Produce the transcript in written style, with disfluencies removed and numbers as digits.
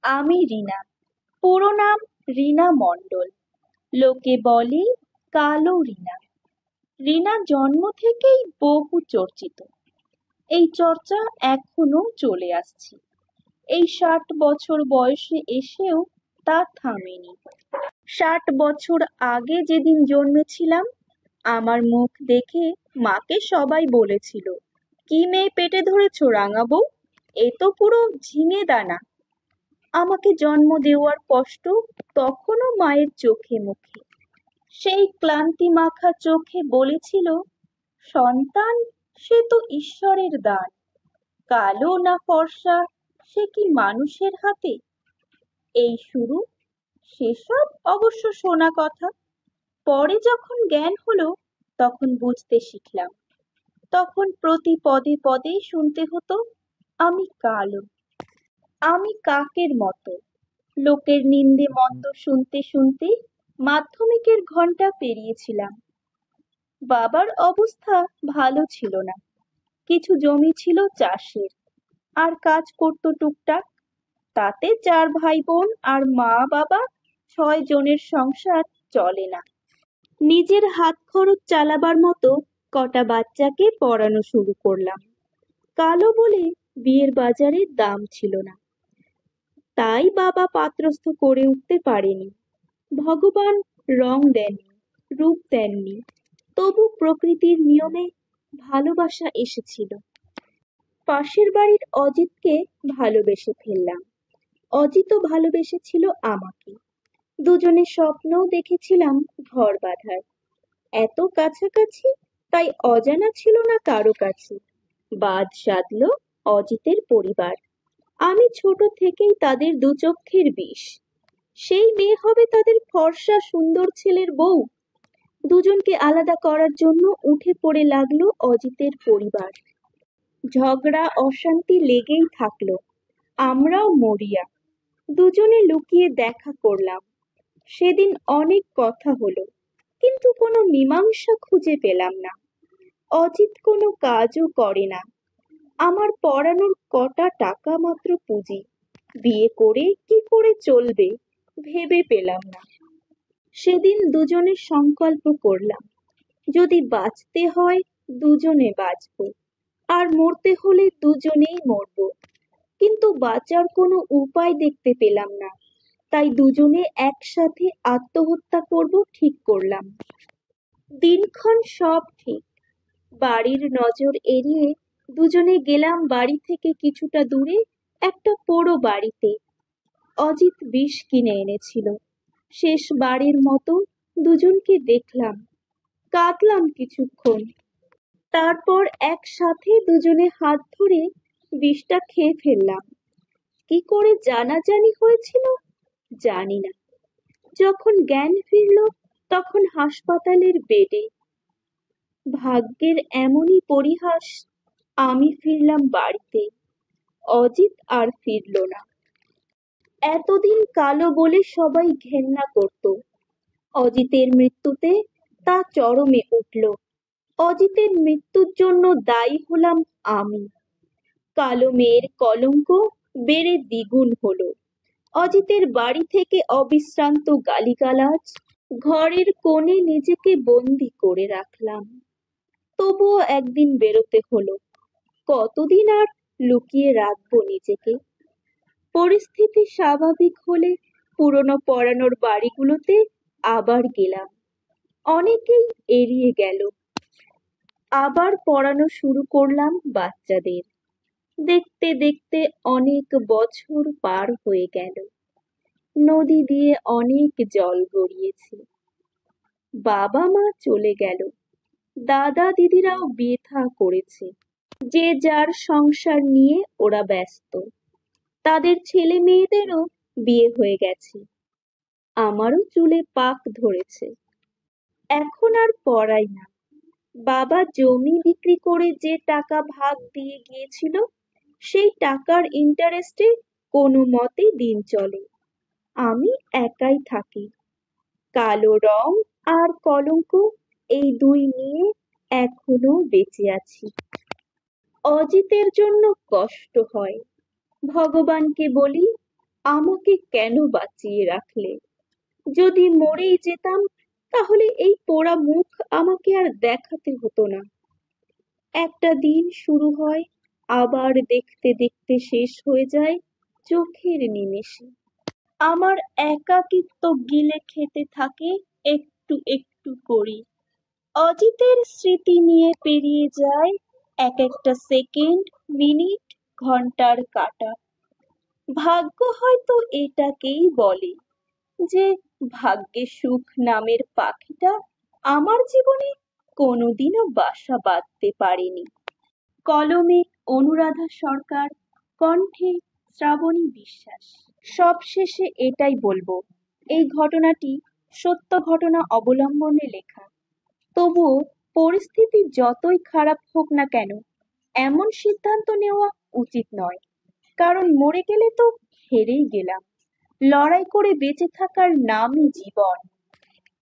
আমি রিনা। পুরো নাম রিনা মণ্ডল। লোকে বলে কালো রিনা। রিনা জন্ম থেকেই বহু চর্চিত। এই চর্চা এখনো চলে আসছে। এই 60 বছর বয়সে এসেও তা থামেনি। 60 বছর আগে যেদিন জন্মেছিলাম, আমার মুখ দেখে মাকে সবাই বলেছিল, কি মেয়ে পেটে ধরেছ রাঙা বউ, এ তো পুরো ঝিঙে দানা। আমাকে জন্ম দেওয়ার কষ্ট তখনও মায়ের চোখে মুখে। সেই ক্লান্তি মাখা চোখে বলেছিল, সন্তান সে তো ঈশ্বরের দান, কালো না ফর্সা সে কি মানুষের হাতে। এই শুরু। সেসব অবশ্য শোনা কথা। পরে যখন জ্ঞান হলো তখন বুঝতে শিখলাম। তখন প্রতি পদে পদে শুনতে হতো, আমি কালো। আমি কাকের মতো। লোকের নিন্দে মন্দ শুনতে শুনতে মাধ্যমিকের ঘন্টা পেরিয়েছিলাম। বাবার অবস্থা ভালো ছিল না। কিছু জমি ছিল চাষের, আর কাজ করতো টুকটাক। তাতে 4 ভাই বোন আর মা বাবা, 6 জনের সংসার চলে না। নিজের হাত খরচ চালাবার মতো কটা বাচ্চাকে পড়ানো শুরু করলাম। কালো বলে বিয়ের বাজারে দাম ছিল না, তাই বাবা পাত্রস্থ করে উঠতে পারেনি। ভগবান রং দেননি, রূপ দেননি, তবু প্রকৃতির নিয়মে ভালোবাসা এসেছিল। পাশের বাড়ির অজিতকে ভালোবেসে ফেললাম। অজিতও ভালোবেসেছিল আমাকে। দুজনে স্বপ্নও দেখেছিলাম ঘর বাঁধার। এত কাছাকাছি, তাই অজানা ছিল না কারো কাছে। বাদ সাধল অজিতের পরিবার। আমি ছোট থেকেই তাদের দুচক্ষের বিষ। সেই মেয়ে হবে তাদের ফর্সা সুন্দর ছেলের বউ। দুজনকে আলাদা করার জন্য উঠে পড়ে লাগলো অজিতের পরিবার। ঝগড়া অশান্তি লেগেই থাকলো। আমরাও মরিয়া। দুজনে লুকিয়ে দেখা করলাম। সেদিন অনেক কথা হলো, কিন্তু কোনো মীমাংসা খুঁজে পেলাম না। অজিত কোনো কাজও করে না। আমার পড়ানোর কটা টাকা মাত্র পুঁজি। বিয়ে করে কি করে চলবে ভেবে পেলাম না। সেদিন দুজনে সংকল্প করলাম, যদি বাঁচতে হয় দুজনে বাঁচবো, আর মরতে হলে দুজনেই মরবো। কিন্তু বাঁচার কোনো উপায় দেখতে পেলাম না, তাই দুজনে একসাথে আত্মহত্যা করব ঠিক করলাম। দিনক্ষণ সব ঠিক। বাড়ির নজর এড়িয়ে দুজনে গেলাম বাড়ি থেকে কিছুটা দূরে একটা পোড়ো বাড়িতে। অজিত বিষ কিনে এনেছিল। শেষবারের মতো দুজনকে দেখলাম, কাঁদলাম কিছুক্ষণ। তারপর একসাথে দুজনে হাত ধরে বিষটা খেয়ে ফেললাম। কি করে জানাজানি হয়েছিল জানি না। যখন জ্ঞান ফিরল তখন হাসপাতালের বেডে। ভাগ্যের এমনই পরিহাস, আমি ফিরলাম বাড়িতে, অজিত আর ফিরল না। এতদিন কালো বলে সবাই ঘেন্না করত। অজিতের মৃত্যুতে তা চরমে উঠল। অজিতের মৃত্যুর জন্য দায়ী হলাম আমি। কালো মেয়ের কলঙ্ক বেড়ে দ্বিগুণ হলো। অজিতের বাড়ি থেকে অবিশ্রান্ত গালিগালাজ। ঘরের কোণে নিজেকে বন্দি করে রাখলাম। তবুও একদিন বেরোতে হলো। কতদিন আর লুকিয়ে রাখবো নিজেকে। পরিস্থিতি স্বাভাবিক হলে পুরনো পড়ানোর বাড়িগুলোতে আবার গেলাম। অনেকেই এড়িয়ে গেল। আবার পড়ানো শুরু করলাম বাচ্চাদের। দেখতে দেখতে অনেক বছর পার হয়ে গেল। নদী দিয়ে অনেক জল গড়িয়েছে। বাবা মা চলে গেল। দাদা দিদিরাও বিয়ে থা করেছে। যে যার সংসার নিয়ে ওরা ব্যস্ত। তাদের ছেলে মেয়েদেরও বিয়ে হয়ে গেছে। আমারও চুলে পাক ধরেছে। এখন আর পড়াই না। বাবা জমি বিক্রি করে যে টাকা ভাগ দিয়ে গিয়েছিল, সেই টাকার ইন্টারেস্টে কোনো মতে দিন চলে। আমি একাই থাকি। কালো রং আর কলঙ্ক, এই দুই নিয়ে এখনো বেঁচে আছি। অজিতের জন্য কষ্ট হয়। ভগবানকে বলি, আমাকে কেন বাঁচিয়ে রাখলে? যদি মরেই যেতাম তাহলে এই পোড়া মুখ আমাকে আর দেখাতে হতো না। একটা দিন শুরু হয়, আবার দেখতে দেখতে শেষ হয়ে যায় চোখের নিমেষে। আমার একাকিত্ব গিলে খেতে থাকে একটু একটু করে। অজিতের স্মৃতি নিয়ে পেরিয়ে যায় এক একটা সেকেন্ড, মিনিট, ঘন্টার কাঁটা। ভাগ্য হয়তো এটাকেই বলে, যে ভাগ্যে সুখ নামের পাখিটা আমার জীবনে কোনোদিনও বাসা বাঁধতে পারেনি। কলমে অনুরাধা সরকার, কণ্ঠে শ্রাবণী বিশ্বাস। সবশেষে এটাই বলবো, এই ঘটনাটি সত্য ঘটনা অবলম্বনে লেখা। তবুও পরিস্থিতি যতই খারাপ হোক না কেন, এমন সিদ্ধান্ত নেওয়া উচিত নয়। কারণ মরে গেলে তো হেরেই গেলাম। লড়াই করে বেঁচে থাকার নামই জীবন।